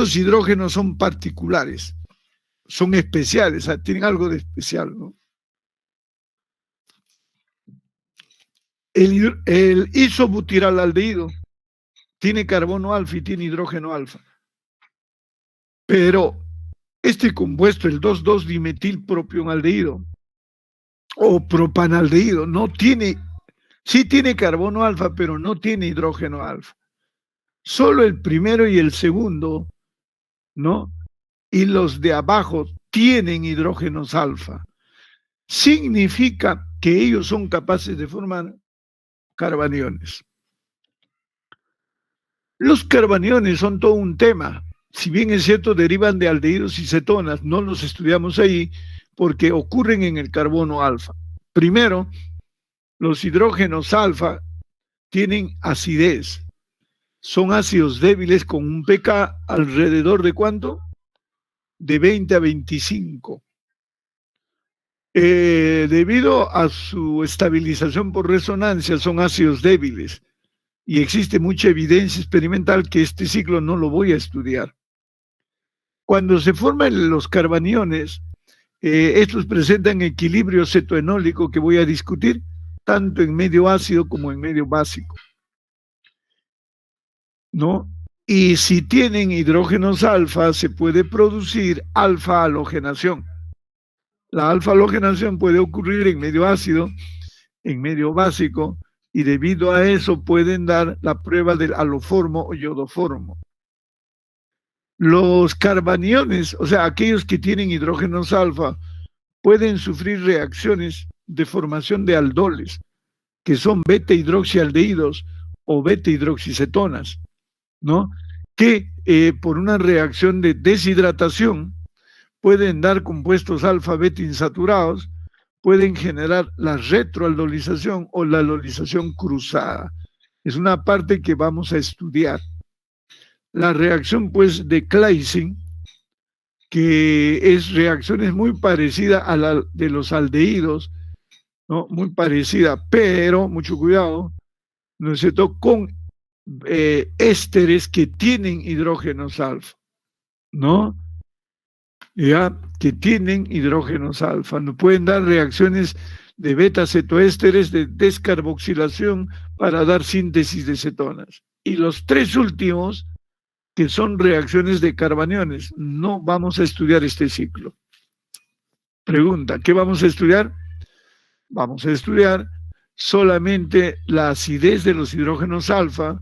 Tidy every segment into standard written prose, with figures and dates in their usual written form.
Los hidrógenos son particulares, son especiales, o sea, tienen algo de especial, ¿no? El isobutiraldehído tiene carbono alfa y tiene hidrógeno alfa. Pero este compuesto, el 2,2-dimetilpropionaldehído o propanaldehído, no tiene, sí tiene carbono alfa, pero no tiene hidrógeno alfa. Solo el primero y el segundo, ¿no? Y los de abajo tienen hidrógenos alfa. Significa que ellos son capaces de formar carbaniones. Los carbaniones son todo un tema. Si bien es cierto, derivan de aldehídos y cetonas, no los estudiamos ahí porque ocurren en el carbono alfa. Primero, los hidrógenos alfa tienen acidez. Son ácidos débiles con un pK alrededor de ¿cuánto? De 20 a 25. Debido a su estabilización por resonancia, son ácidos débiles y existe mucha evidencia experimental que este ciclo no lo voy a estudiar. Cuando se forman los carbaniones, estos presentan equilibrio cetoenólico que voy a discutir tanto en medio ácido como en medio básico, ¿no? Y si tienen hidrógenos alfa, se puede producir alfa-halogenación. La alfa-halogenación puede ocurrir en medio ácido, en medio básico, y debido a eso pueden dar la prueba del haloformo o iodoformo. Los carbaniones, o sea, aquellos que tienen hidrógenos alfa, pueden sufrir reacciones de formación de aldoles, que son beta-hidroxialdehídos o beta-hidroxicetonas, ¿no? Que por una reacción de deshidratación pueden dar compuestos alfa-beta insaturados, pueden generar la retroaldolización o la aldolización cruzada. Es una parte que vamos a estudiar. La reacción, pues, de Claisen, que es reacciones muy parecida a la de los aldehídos, ¿no? Muy parecida, pero, mucho cuidado, ¿no es cierto?, con ésteres que tienen hidrógenos alfa, ¿no? Ya, que tienen hidrógenos alfa. No pueden dar reacciones de beta-cetoésteres de descarboxilación para dar síntesis de cetonas. Y los tres últimos, que son reacciones de carbaniones, no vamos a estudiar este ciclo. Pregunta, ¿qué vamos a estudiar? Vamos a estudiar solamente la acidez de los hidrógenos alfa,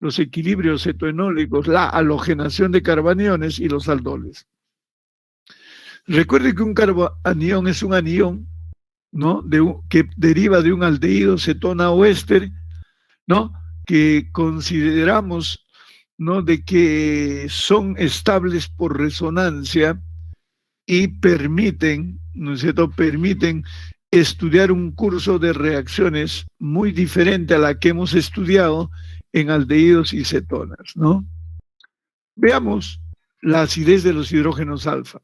los equilibrios cetoenólicos, la halogenación de carbaniones y los aldoles. Recuerde que un carbanión es un anión, ¿no? Que deriva de un aldehído, cetona o éster, ¿no? Que consideramos, ¿no?, de que son estables por resonancia y permiten, ¿no es cierto?, permiten estudiar un curso de reacciones muy diferente a la que hemos estudiado en aldehídos y cetonas, ¿no? Veamos la acidez de los hidrógenos alfa.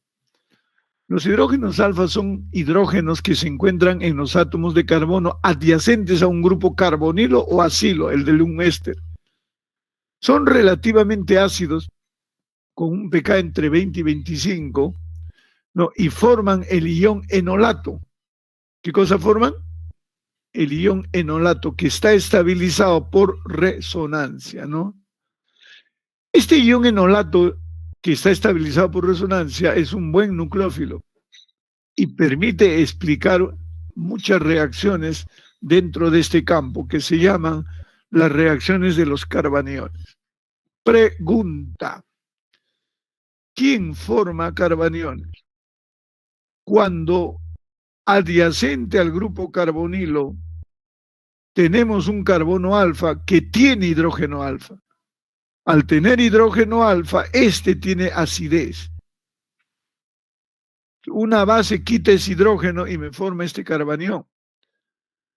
Los hidrógenos alfa son hidrógenos que se encuentran en los átomos de carbono adyacentes a un grupo carbonilo o acilo, el de un éster. Son relativamente ácidos, con un pK entre 20 y 25, ¿no? Y forman el ion enolato. ¿Qué cosa forman? El ion enolato, que está estabilizado por resonancia, ¿no? Este ion enolato, que está estabilizado por resonancia, es un buen nucleófilo y permite explicar muchas reacciones dentro de este campo que se llaman las reacciones de los carbaniones. Pregunta: ¿quién forma carbaniones? Cuando adyacente al grupo carbonilo tenemos un carbono alfa que tiene hidrógeno alfa. Al tener hidrógeno alfa, este tiene acidez. Una base quita ese hidrógeno y me forma este carbanión.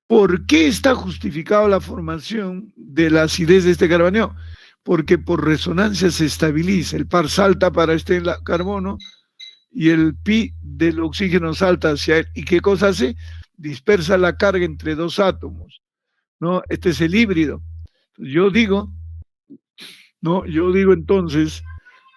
¿Por qué está justificada la formación de la acidez de este carbanión? Porque por resonancia se estabiliza. El par salta para este carbono y el pi del oxígeno salta hacia él. ¿Y qué cosa hace? Dispersa la carga entre dos átomos, ¿no? Este es el híbrido. Yo digo entonces,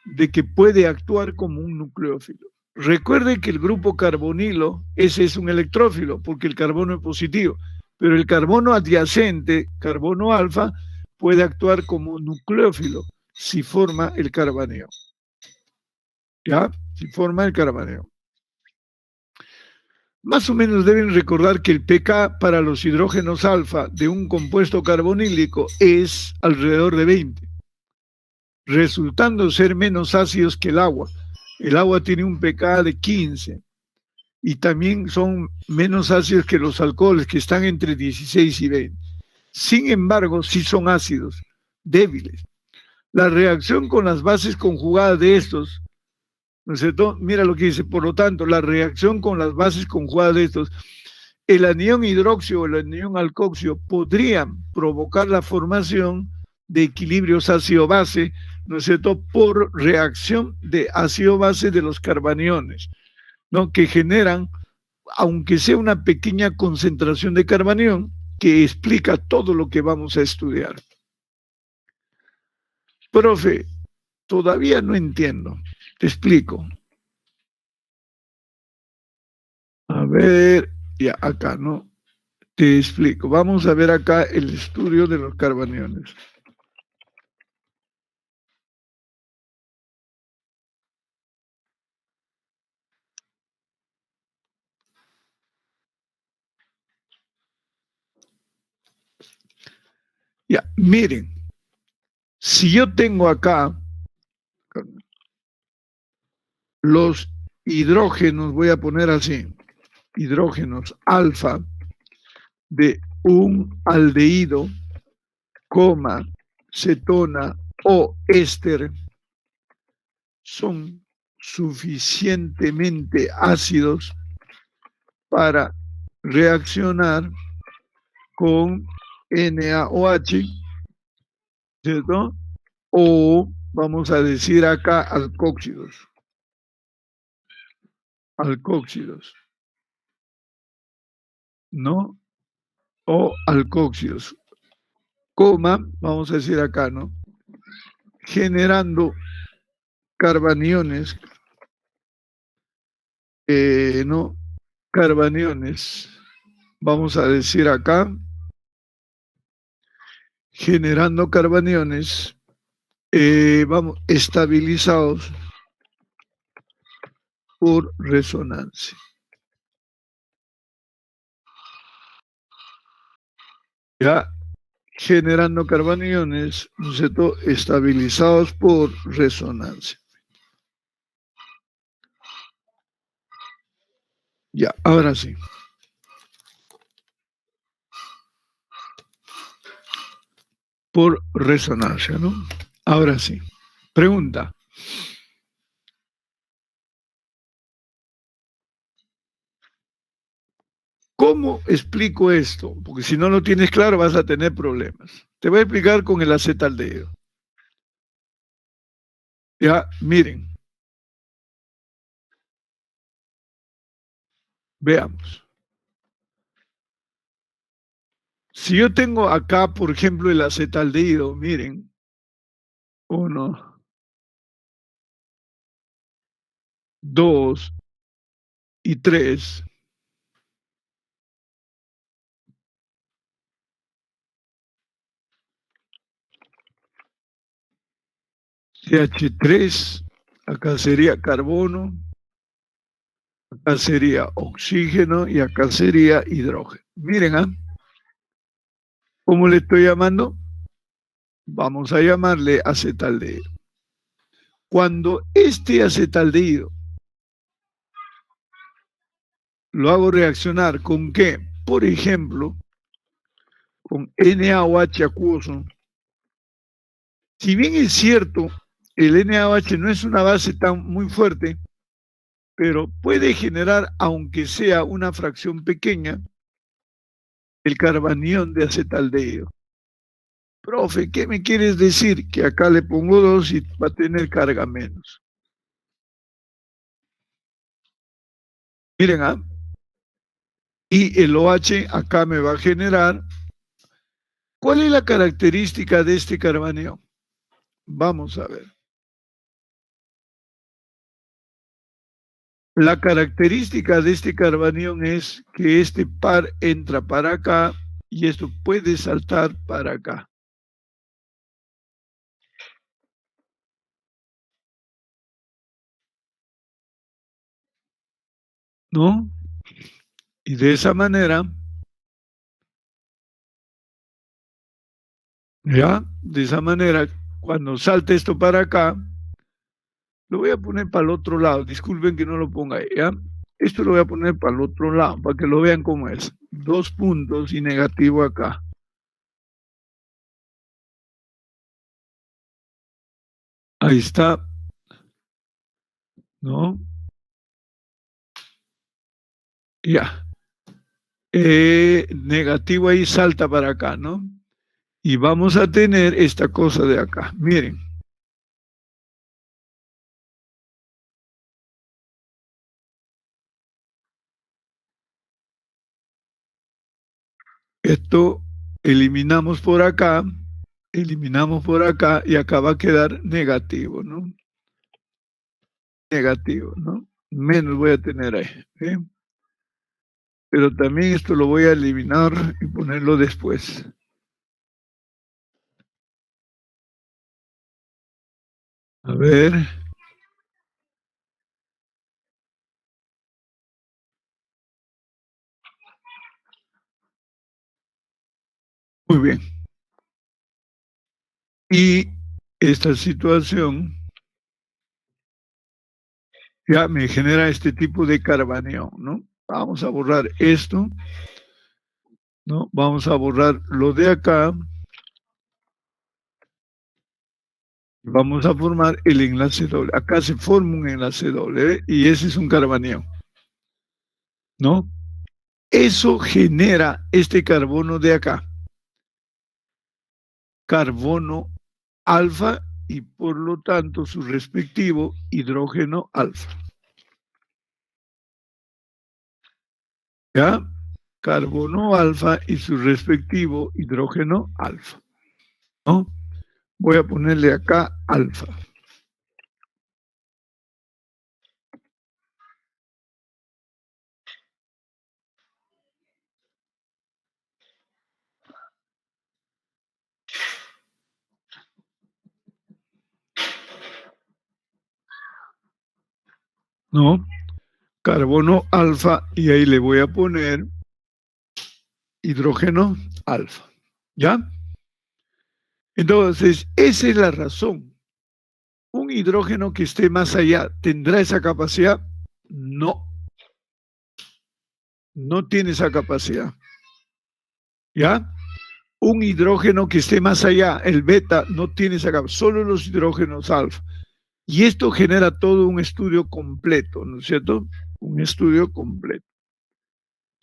de que puede actuar como un nucleófilo. Recuerde que el grupo carbonilo, ese es un electrófilo, porque el carbono es positivo, pero el carbono adyacente, carbono alfa, puede actuar como nucleófilo si forma el carbonio. ¿Ya? Si forma el carbonio. Más o menos deben recordar que el pK para los hidrógenos alfa de un compuesto carbonílico es alrededor de 20, resultando ser menos ácidos que el agua. El agua tiene un pK de 15 y también son menos ácidos que los alcoholes, que están entre 16 y 20. Sin embargo, sí son ácidos débiles. La reacción con las bases conjugadas de estos, ¿no es cierto? Mira lo que dice, por lo tanto, la reacción con las bases conjugadas de estos, el anión hidroxio o el anión alcoxio podrían provocar la formación de equilibrios ácido-base, ¿no es cierto?, por reacción de ácido-base de los carbaniones, ¿no?, que generan, aunque sea una pequeña concentración de carbanión, que explica todo lo que vamos a estudiar. Profe, todavía no entiendo. Te explico. A ver, ya acá, ¿no? Te explico. Vamos a ver acá el estudio de los carbaniones. Ya, miren, si yo tengo acá los hidrógenos, voy a poner así, hidrógenos alfa de un aldehído, coma, cetona o éster, son suficientemente ácidos para reaccionar con NaOH, ¿cierto? O vamos a decir acá alcóxidos. Alcóxidos, ¿no? O alcóxidos, coma, vamos a decir acá, ¿no? Generando carbaniones, ¿no? Carbaniones, vamos a decir acá, generando carbaniones, vamos, estabilizados por resonancia. Ya generando carbaniones, ¿no es cierto?, estabilizados por resonancia. Ya, ahora sí. Por resonancia, ¿no? Ahora sí. Pregunta. ¿Cómo explico esto? Porque si no lo tienes claro vas a tener problemas. Te voy a explicar con el acetaldehído. Ya, miren. Veamos. Si yo tengo acá, por ejemplo, el acetaldehído, miren. 1, 2 y 3. CH3, acá sería carbono, acá sería oxígeno y acá sería hidrógeno. Miren, ¿ah? ¿Cómo le estoy llamando? Vamos a llamarle acetaldehído. Cuando este acetaldehído lo hago reaccionar con qué, por ejemplo, con NaOH acuoso, si bien es cierto, el NaOH no es una base tan muy fuerte, pero puede generar, aunque sea una fracción pequeña, el carbanión de acetaldehído. Profe, ¿qué me quieres decir? Que acá le pongo 2 y va a tener carga menos. Miren, ¿ah? Y el OH acá me va a generar. ¿Cuál es la característica de este carbanión? Vamos a ver. La característica de este carbanión es que este par entra para acá y esto puede saltar para acá. ¿No? Y de esa manera, ¿ya? De esa manera, cuando salte esto para acá, lo voy a poner para el otro lado. Disculpen que no lo ponga ahí, ¿ya? Esto lo voy a poner para el otro lado, para que lo vean cómo es. 2 puntos y negativo acá. Ahí está, ¿no? Ya. Negativo ahí salta para acá, ¿no? Y vamos a tener esta cosa de acá. Miren. Esto eliminamos por acá y acá va a quedar negativo, ¿no? Negativo, ¿no? Menos voy a tener ahí. ¿Sí? Pero también esto lo voy a eliminar y ponerlo después. A ver. Muy bien. Y esta situación ya me genera este tipo de carbanión, ¿no? Vamos a borrar esto, ¿no? Vamos a borrar lo de acá. Vamos a formar el enlace doble. Acá se forma un enlace doble, ¿eh? Y ese es un carbanión, ¿no? Eso genera este carbono de acá, carbono alfa y por lo tanto su respectivo hidrógeno alfa. ¿Ya? Carbono alfa y su respectivo hidrógeno alfa, ¿no? Voy a ponerle acá alfa. ¿No? Carbono alfa y ahí le voy a poner hidrógeno alfa. ¿Ya? Entonces, esa es la razón. Un hidrógeno que esté más allá, ¿tendrá esa capacidad? No, no tiene esa capacidad. ¿Ya? Un hidrógeno que esté más allá, el beta, no tiene esa capacidad, solo los hidrógenos alfa. Y esto genera todo un estudio completo, ¿no es cierto? Un estudio completo.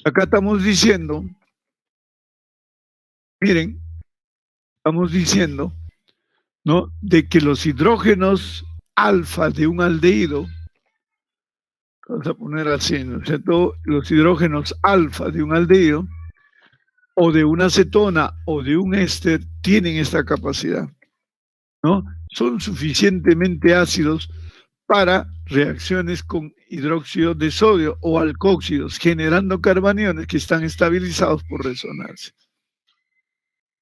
Acá estamos diciendo, miren, estamos diciendo, ¿no? De que los hidrógenos alfa de un aldehído, vamos a poner así, ¿no es cierto? Los hidrógenos alfa de un aldehído o de una acetona o de un éster tienen esta capacidad, ¿no? Son suficientemente ácidos para reacciones con hidróxido de sodio o alcóxidos, generando carbaniones que están estabilizados por resonancia.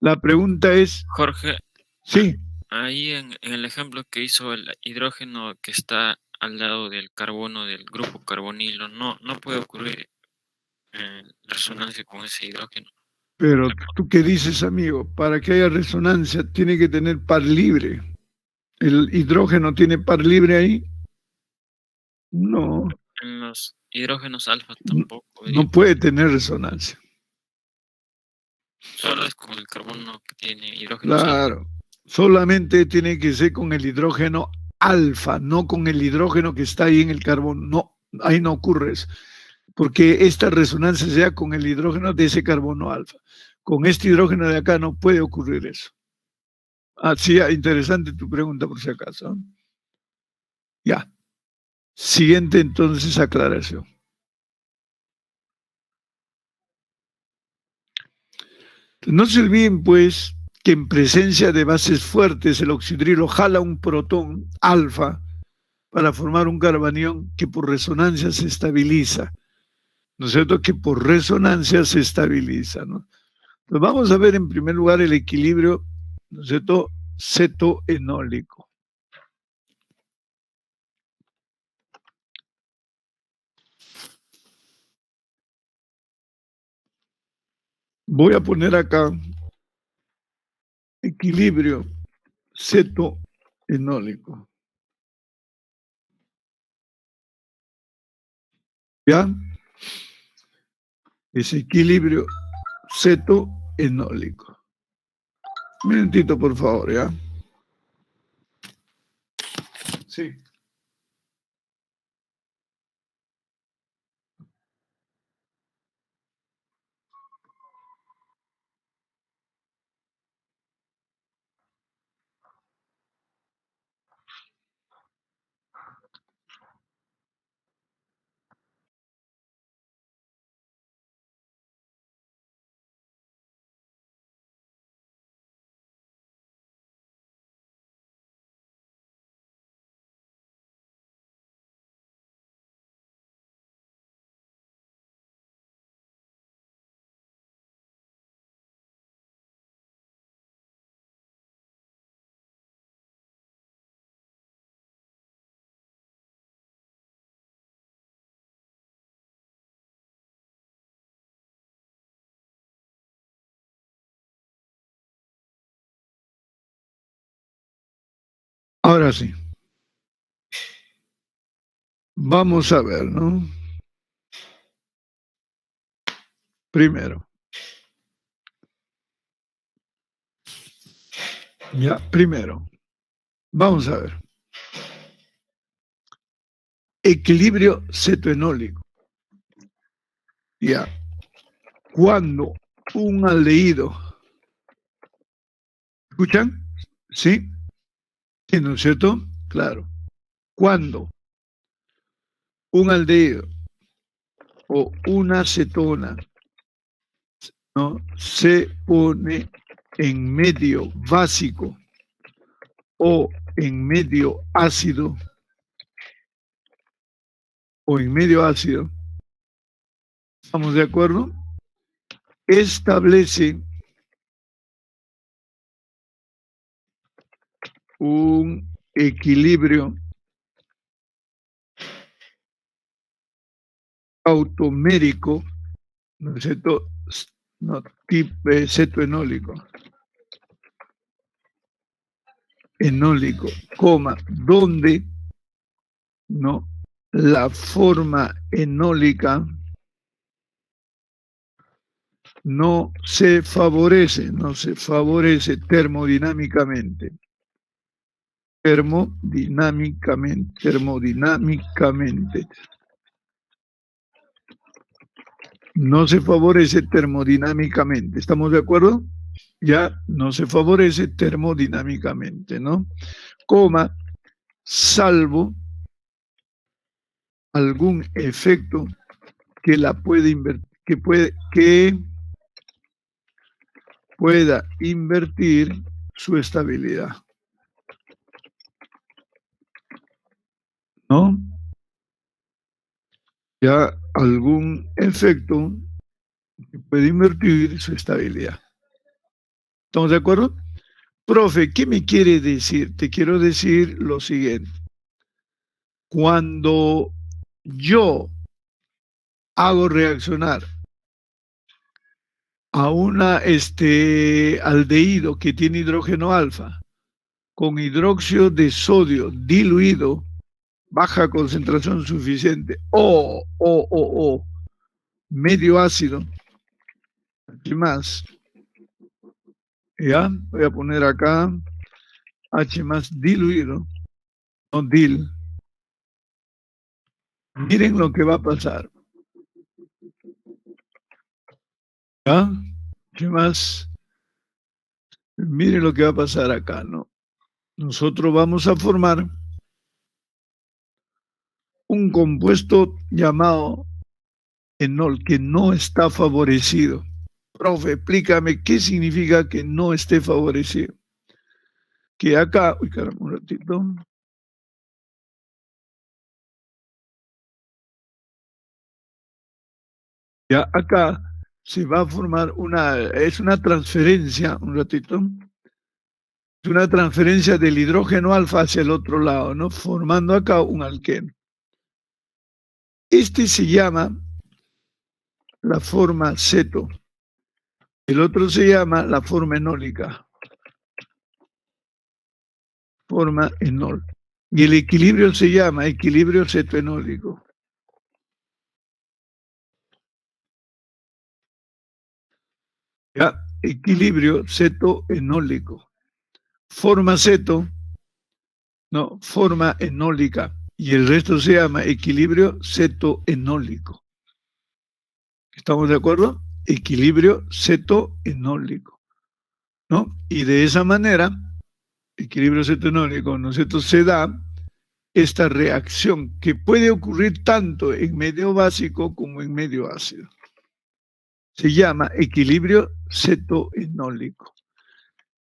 La pregunta es... Jorge, sí. Ahí en el ejemplo que hizo el hidrógeno que está al lado del carbono del grupo carbonilo, no puede ocurrir resonancia con ese hidrógeno. Pero tú qué dices, amigo, para que haya resonancia tiene que tener par libre. ¿El hidrógeno tiene par libre ahí? No. En los hidrógenos alfa tampoco. No puede tener resonancia. Solo es con el carbono que tiene hidrógeno alfa. Claro. Solamente tiene que ser con el hidrógeno alfa, no con el hidrógeno que está ahí en el carbono. No, ahí no ocurre eso. Porque esta resonancia sea con el hidrógeno de ese carbono alfa. Con este hidrógeno de acá no puede ocurrir eso. Ah, sí, interesante tu pregunta por si acaso. Ya. Siguiente entonces aclaración. No se olviden pues que en presencia de bases fuertes el oxidrilo jala un protón alfa para formar un carbanión que por resonancia se estabiliza, ¿no es cierto? Que por resonancia se estabiliza, ¿no? Entonces vamos a ver en primer lugar el equilibrio, ¿no es cierto? Cetoenólico. Voy a poner acá equilibrio cetoenólico. ¿Ya? Es equilibrio cetoenólico. Un minutito, por favor, ¿ya? Sí. Ahora sí. Vamos a ver, ¿no? Primero. Ya, primero. Vamos a ver. Equilibrio cetoenólico. Ya. Cuando un aldehído, ¿escuchan? ¿Sí? ¿Sí, no es cierto? Claro. Cuando un aldehído o una cetona, ¿no?, se pone en medio básico o en medio ácido, ¿estamos de acuerdo? Establece un equilibrio automérico, ¿no es cierto? No, cetoenólico, enólico, coma, donde, ¿no?, la forma enólica no se favorece termodinámicamente. Termodinámicamente. No se favorece termodinámicamente. ¿Estamos de acuerdo? Ya no se favorece termodinámicamente, ¿no? Coma, salvo algún efecto que la puede que pueda invertir su estabilidad, ¿no? Ya algún efecto que puede invertir su estabilidad. ¿Estamos de acuerdo? Profe, ¿qué me quiere decir? Te quiero decir lo siguiente. Cuando yo hago reaccionar a una aldehído que tiene hidrógeno alfa con hidróxido de sodio diluido, baja concentración suficiente, o medio ácido, y más, ¿ya? Voy a poner acá H más diluido, no dil. Miren lo que va a pasar. ¿Ya? ¿Qué más? Miren lo que va a pasar acá, ¿no? Nosotros vamos a formar un compuesto llamado enol que no está favorecido. Profe, explícame qué significa que no esté favorecido. Que acá, uy, caramba, un ratito. Ya acá se va a formar es una transferencia, un ratito, es una transferencia del hidrógeno alfa hacia el otro lado, ¿no? Formando acá un alqueno. Este se llama la forma ceto. El otro se llama la forma enólica. Forma enol. Y el equilibrio se llama equilibrio cetoenólico. ¿Ya? Equilibrio cetoenólico. Forma ceto, no, forma enólica. Y el resto se llama equilibrio cetoenólico. ¿Estamos de acuerdo? Equilibrio cetoenólico, ¿no? Y de esa manera, equilibrio cetoenólico, ¿no es cierto?, se da esta reacción que puede ocurrir tanto en medio básico como en medio ácido. Se llama equilibrio cetoenólico.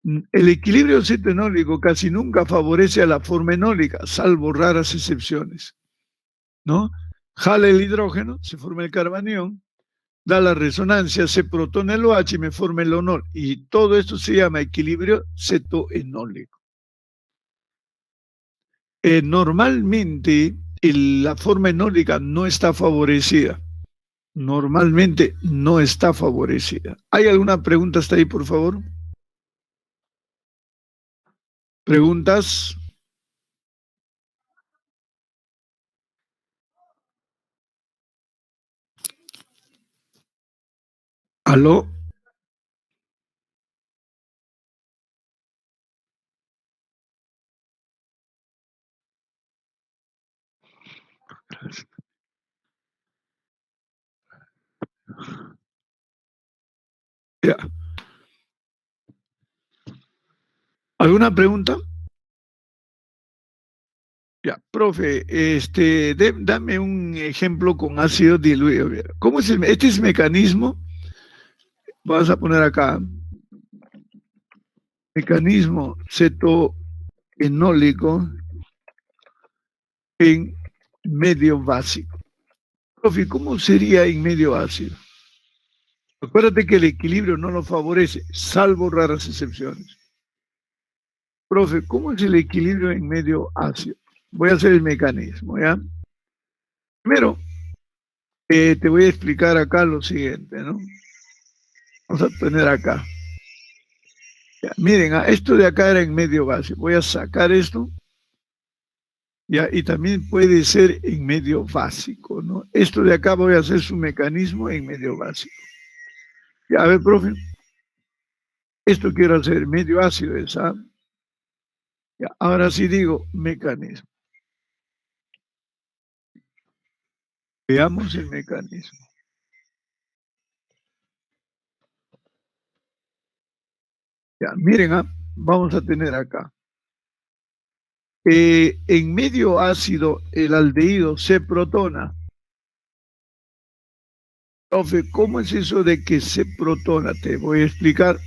El equilibrio cetoenólico casi nunca favorece a la forma enólica, salvo raras excepciones, ¿no? Jala el hidrógeno, se forma el carbanión, da la resonancia, se protona el OH y me forma el onol. Y todo esto se llama equilibrio cetoenólico. Normalmente la forma enólica no está favorecida. Normalmente no está favorecida. ¿Hay alguna pregunta hasta ahí, por favor? ¿Preguntas? ¿Aló? Ya. ¿Alguna pregunta? Ya, profe, dame un ejemplo con ácido diluido. ¿Cómo es este es mecanismo? Vas a poner acá, mecanismo cetoenólico en medio básico. Profe, ¿cómo sería en medio ácido? Acuérdate que el equilibrio no lo favorece, salvo raras excepciones. Profe, ¿cómo es el equilibrio en medio ácido? Voy a hacer el mecanismo, ¿ya? Primero, te voy a explicar acá lo siguiente, ¿no? Vamos a poner acá. Ya, miren, esto de acá era en medio básico. Voy a sacar esto. Ya, y también puede ser en medio básico, ¿no? Esto de acá voy a hacer su mecanismo en medio básico. Ya, a ver, profe. Esto quiero hacer medio ácido, ¿sabes? Ya, ahora sí digo mecanismo. Veamos el mecanismo. Ya, miren, vamos a tener acá. En medio ácido, el aldehído se protona. Profe, ¿cómo es eso de que se protona? Te voy a explicar.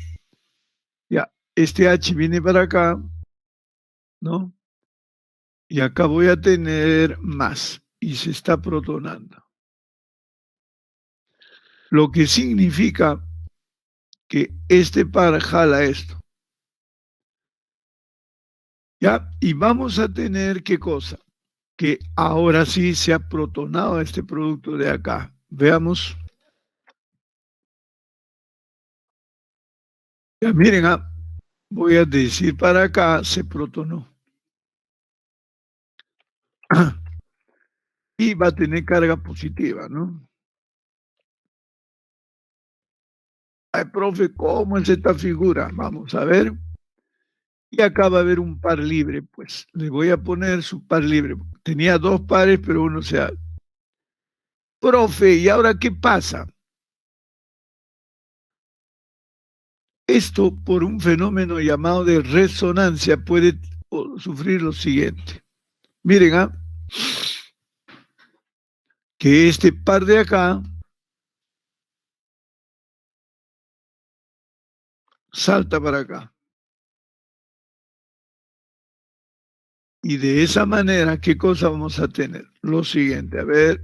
Ya, este H viene para acá, ¿no? Y acá voy a tener más y se está protonando. Lo que significa que este par jala esto. ¿Ya? Y vamos a tener, ¿qué cosa? Que ahora sí se ha protonado este producto de acá. Veamos. Ya miren, voy a decir para acá, se protonó. Y va a tener carga positiva, ¿no? Ay, profe, ¿cómo es esta figura? Vamos a ver. Y acá va a haber un par libre, pues le voy a poner su par libre. Tenía dos pares, pero uno se ha... Profe, ¿y ahora qué pasa? Esto, por un fenómeno llamado de resonancia, puede sufrir lo siguiente. Miren, que este par de acá salta para acá. Y de esa manera, ¿qué cosa vamos a tener? Lo siguiente, a ver.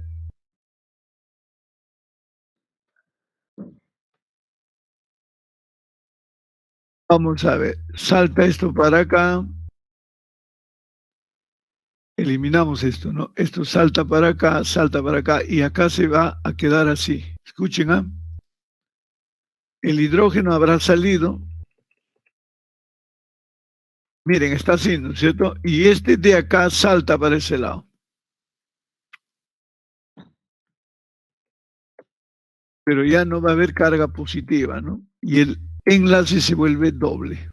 Vamos a ver, salta esto para acá, eliminamos esto, ¿no? Esto salta para acá y acá se va a quedar así. Escuchen, ¿ah? El hidrógeno habrá salido, miren, está así, ¿no es cierto? Y este de acá salta para ese lado. Pero ya no va a haber carga positiva, ¿no? Y el enlace se vuelve doble.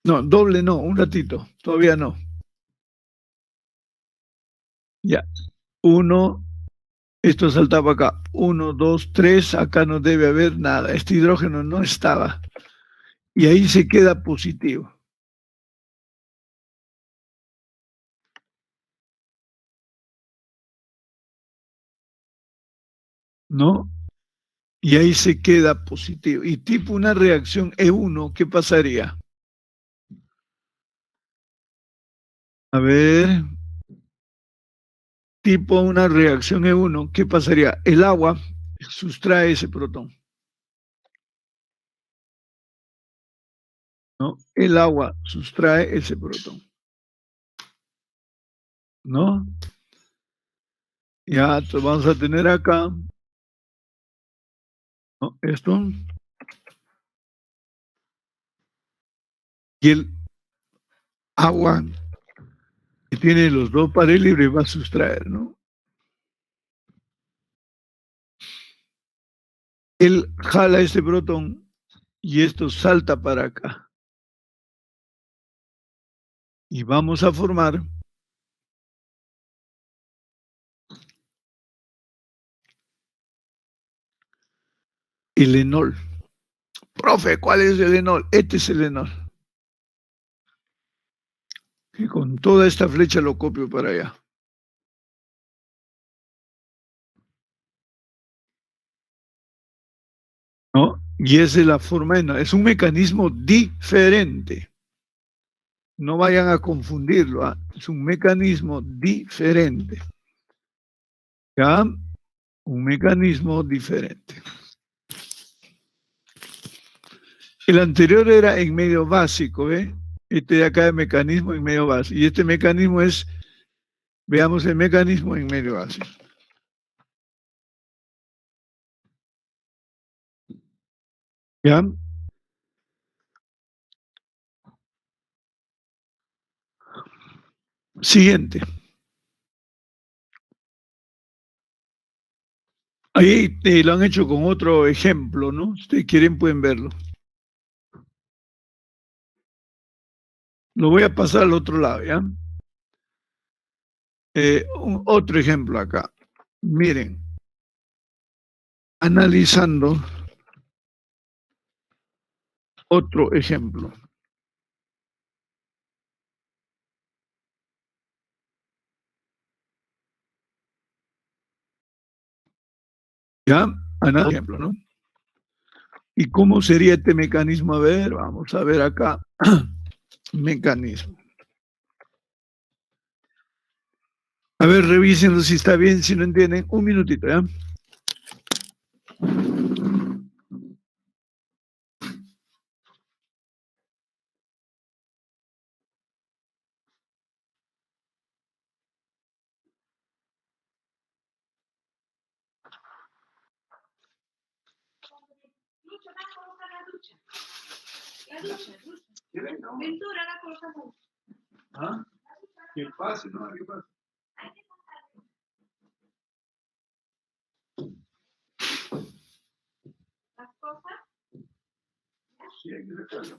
No, doble no, un ratito, todavía no. Ya, uno, esto saltaba acá, 1, 2, 3, acá no debe haber nada, este hidrógeno no estaba. Y ahí se queda positivo, ¿no? Y ahí se queda positivo. Y tipo una reacción E1, ¿qué pasaría? A ver, tipo una reacción E1, ¿qué pasaría? El agua sustrae ese protón, ¿no? El agua sustrae ese protón, ¿no? Ya vamos a tener acá, ¿no? Esto, y el agua que tiene los dos pares libres va a sustraer, ¿no? Él jala este protón y esto salta para acá. Y vamos a formar el enol. Profe, ¿cuál es el enol? Este es el enol. Y con toda esta flecha lo copio para allá. ¿No? Y esa es la forma, es un mecanismo diferente. No vayan a confundirlo, ¿ah? Es un mecanismo diferente. ¿Ya? Un mecanismo diferente. El anterior era en medio básico, ¿eh? Este de acá es mecanismo en medio básico. Y este mecanismo es, veamos el mecanismo en medio básico. ¿Ya? Siguiente. Ahí lo han hecho con otro ejemplo, ¿no? Si ustedes quieren pueden verlo. Lo voy a pasar al otro lado, ¿ya? Otro ejemplo acá. Miren, analizando otro ejemplo. ¿Ya? Ejemplo, ¿no? ¿Y cómo sería este mecanismo? A ver, vamos a ver acá. Mecanismo. A ver, revísenlo si está bien, si no entienden. Un minutito, ¿ya? Ventura, la cosa. ¿Ah? ¿Qué pasa? No, ¿qué pasa? Las cosas. Sí, hay que sacarlo.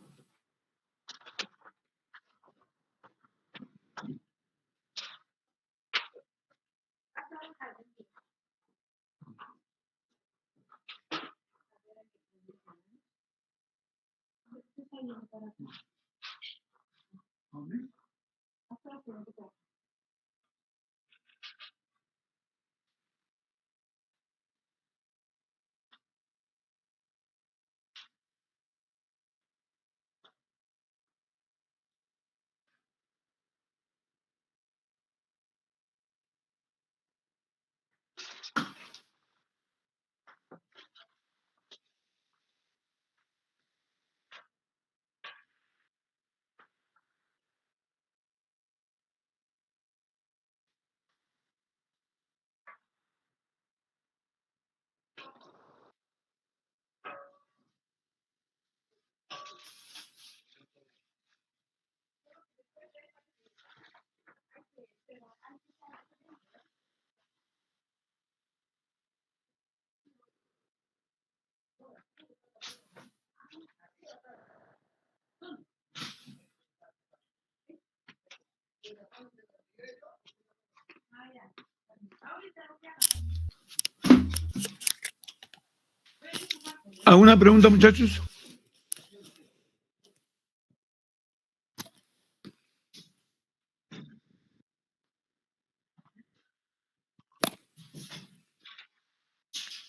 ¿Alguna pregunta, muchachos?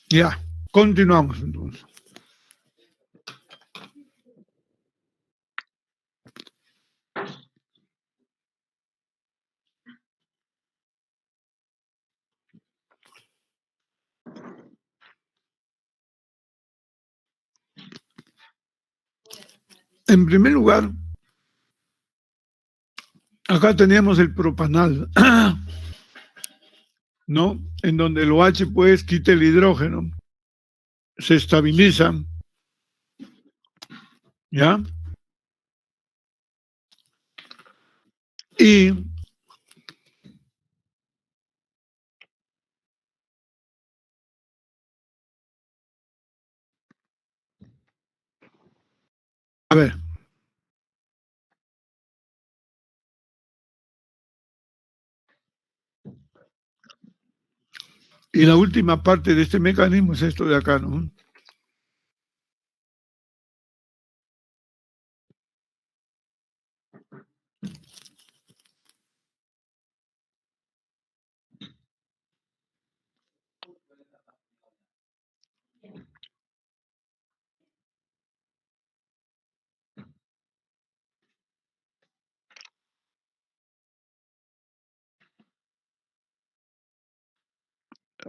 Ya, continuamos entonces. En primer lugar, acá teníamos el propanal, ¿no? En donde el OH pues quita el hidrógeno, se estabiliza, ¿ya? Y a ver, y la última parte de este mecanismo es esto de acá, ¿no?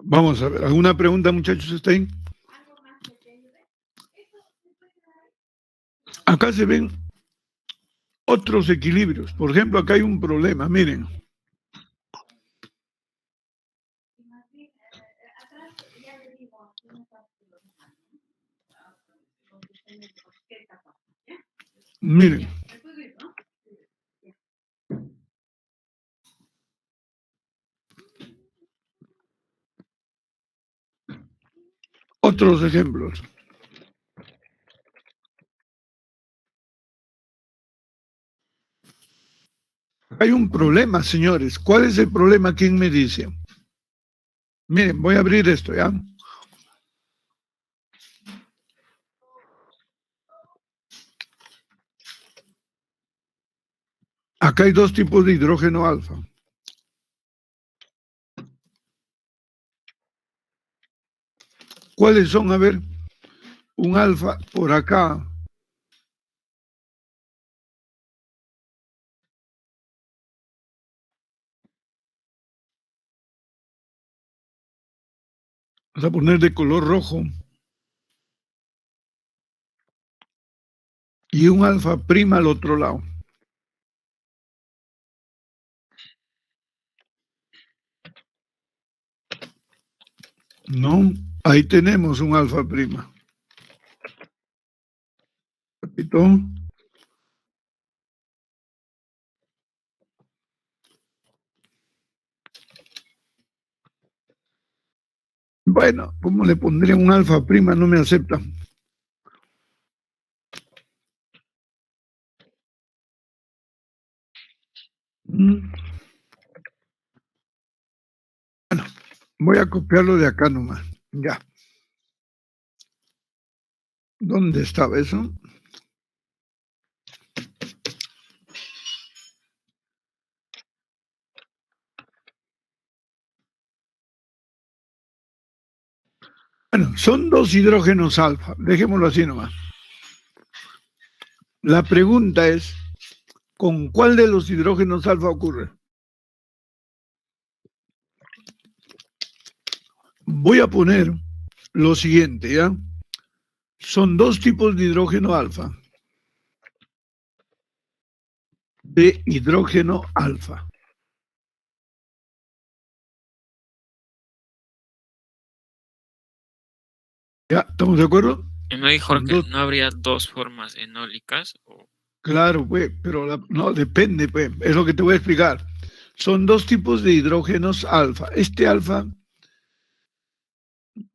Vamos a ver, ¿alguna pregunta, muchachos? ¿Está ahí? Acá se ven otros equilibrios. Por ejemplo, acá hay un problema, miren. Miren. Otros ejemplos. Hay un problema, señores. ¿Cuál es el problema? ¿Quién me dice? Miren, voy a abrir esto, ¿ya? Acá hay dos tipos de hidrógeno alfa. ¿Cuáles son? A ver, un alfa por acá. Vamos a poner de color rojo. Y un alfa prima al otro lado. No, ahí tenemos un alfa prima. Repito. Bueno, ¿cómo le pondría un alfa prima? No me acepta. Bueno, voy a copiarlo de acá nomás. Ya. ¿Dónde estaba eso? Bueno, son dos hidrógenos alfa. Dejémoslo así nomás. La pregunta es, ¿con cuál de los hidrógenos alfa ocurre? Voy a poner lo siguiente, ¿ya? Son dos tipos de hidrógeno alfa. De hidrógeno alfa. ¿Ya? ¿Estamos de acuerdo? ¿Y no dijo que no habría dos formas enólicas? Claro, pues, pero no, depende, pues, es lo que te voy a explicar. Son dos tipos de hidrógenos alfa. Este alfa,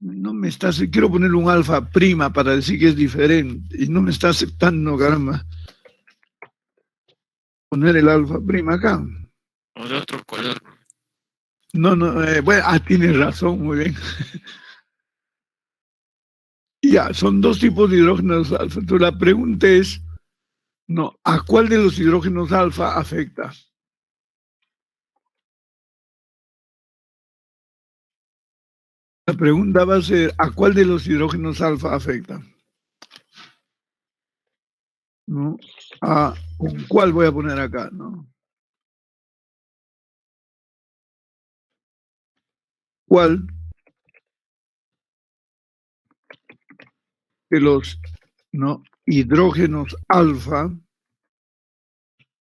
no me está, quiero ponerle un alfa prima para decir que es diferente, y no me está aceptando, caramba. Poner el alfa prima acá. O de otro color. No, no, bueno, tienes razón, muy bien. Ya, son dos tipos de hidrógenos alfa. Entonces la pregunta es, no, ¿a cuál de los hidrógenos alfa afecta? La pregunta va a ser, ¿a cuál de los hidrógenos alfa afecta? ¿No? ¿Con cuál voy a poner acá? ¿No? ¿Cuál de los no hidrógenos alfa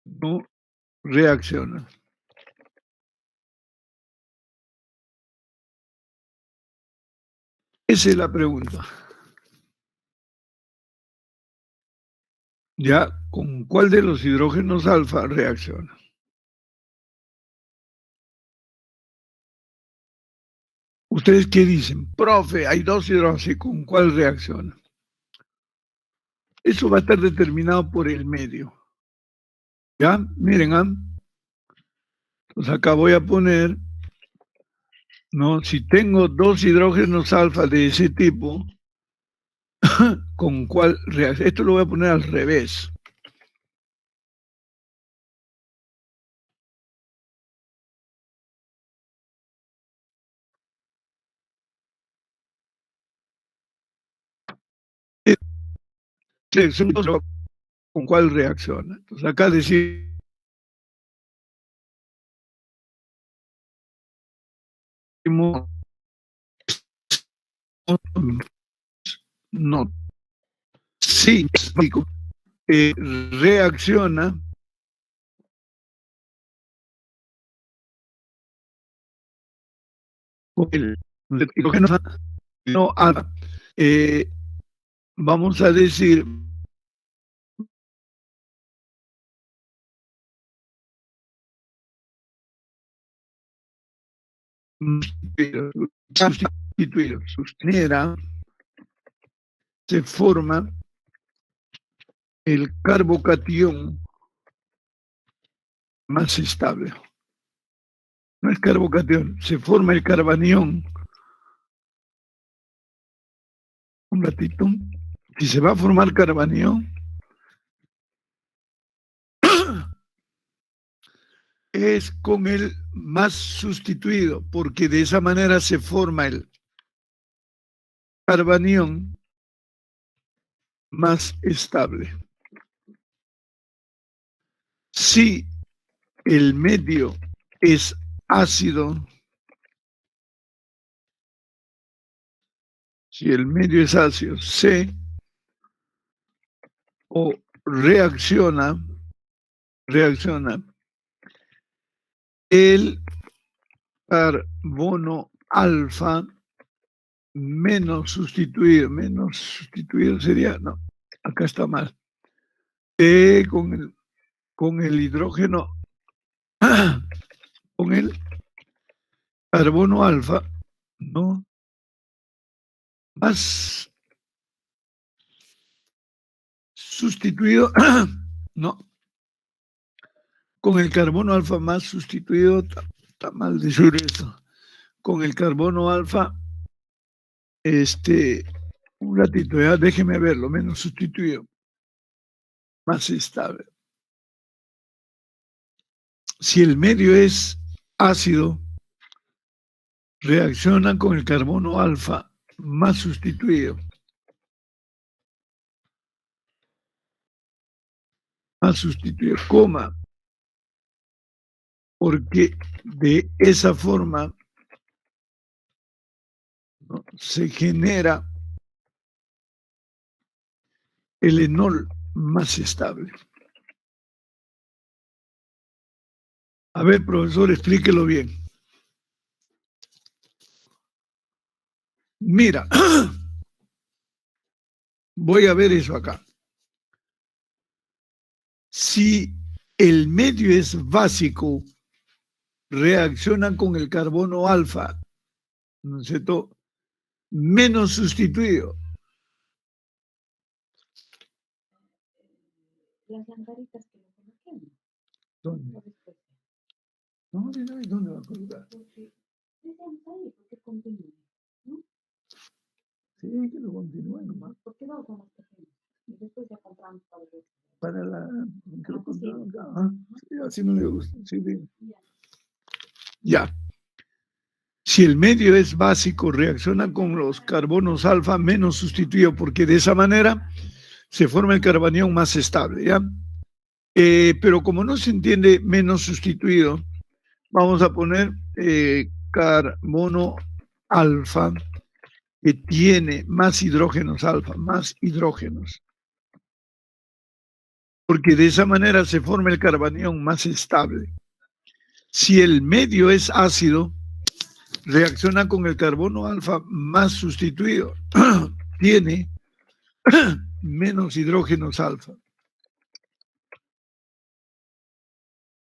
no reacciona? Esa es la pregunta. ¿Ya? ¿Con cuál de los hidrógenos alfa reacciona? ¿Ustedes qué dicen? Profe, hay dos hidrógenos, ¿con cuál reacciona? Eso va a estar determinado por el medio. ¿Ya? Miren, pues acá voy a poner, ¿no? Si tengo dos hidrógenos alfa de ese tipo, ¿con cuál reacciona? Esto lo voy a poner al revés. ¿Con cuál reacciona? Entonces acá decimos no. Sí, reacciona con el hidrógeno no alfa. Vamos a decir sustituir, sustituir, se forma el carbocatión más estable. No es carbocatión, se forma el carbanión. Un ratito. Si se va a formar carbanión, es con el más sustituido, porque de esa manera se forma el carbanión más estable. Si el medio es ácido, si el medio es ácido, se o reacciona el carbono alfa menos sustituido sería, no, acá está mal, con el hidrógeno, con el carbono alfa, ¿no? Más sustituido, no, con el carbono alfa más sustituido, está mal decir esto, con el carbono alfa, un ratito, ya déjeme verlo, menos sustituido, más estable. Si el medio es ácido, reaccionan con el carbono alfa más sustituido. Más sustituido, coma, porque de esa forma, ¿no?, se genera el enol más estable. A ver, profesor, explíquelo bien. Mira, voy a ver eso acá. Si el medio es básico, reaccionan con el carbono alfa, ¿no es cierto?, menos sustituido. Las lamparitas que lo coloquemos. ¿Dónde? No, ¿dónde va a colocar? Porque ahí, porque continúe, ¿no? Sí, que lo continúe nomás. ¿Por qué no somos pequeños? Y después ya compramos para la... Creo que sí, así no le gusta. Sí, bien. Ya. Si el medio es básico, reacciona con los carbonos alfa menos sustituido, porque de esa manera se forma el carbanión más estable, ¿ya? Pero como no se entiende menos sustituido, vamos a poner carbono alfa, que tiene más hidrógenos alfa, más hidrógenos. Porque de esa manera se forma el carbanión más estable. Si el medio es ácido, reacciona con el carbono alfa más sustituido. Tiene menos hidrógenos alfa.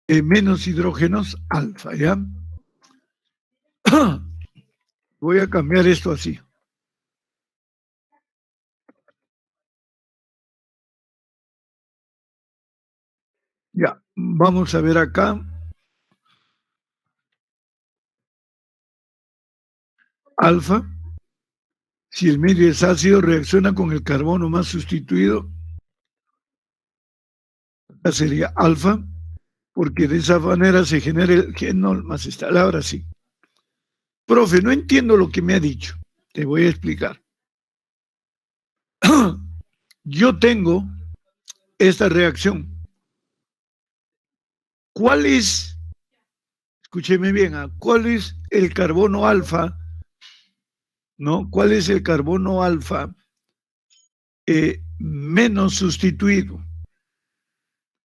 Menos hidrógenos alfa, ¿ya? Voy a cambiar esto así. Ya, vamos a ver acá. Alfa, si el medio es ácido, reacciona con el carbono más sustituido. Acá sería alfa, porque de esa manera se genera el genol más estable. Ahora sí. Profe, no entiendo lo que me ha dicho. Te voy a explicar. Yo tengo esta reacción. ¿Cuál es, escúcheme bien, cuál es el carbono alfa? ¿No? ¿Cuál es el carbono alfa menos sustituido?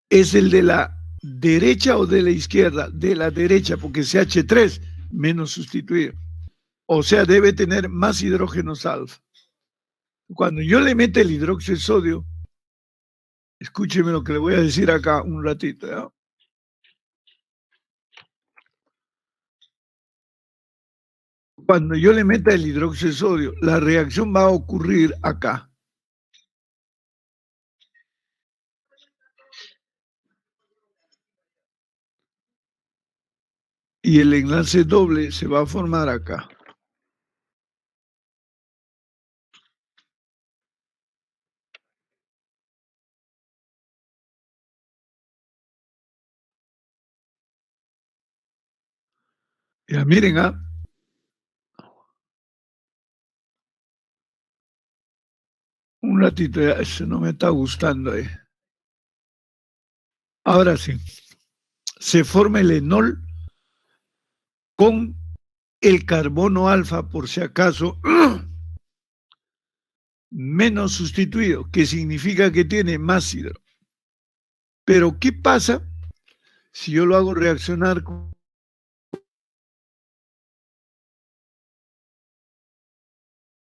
¿Es el de la derecha o de la izquierda? De la derecha, porque es CH3 menos sustituido. O sea, debe tener más hidrógenos alfa. Cuando yo le mete el hidróxido de sodio, escúcheme lo que le voy a decir acá un ratito, ¿ya? Cuando yo le meta el hidróxido de sodio, la reacción va a ocurrir acá. Y el enlace doble se va a formar acá. Ya miren, un ratito, ya, eso no me está gustando. Ahora sí, se forma el enol con el carbono alfa, por si acaso, menos sustituido, que significa que tiene más hidro. Pero, ¿qué pasa si yo lo hago reaccionar con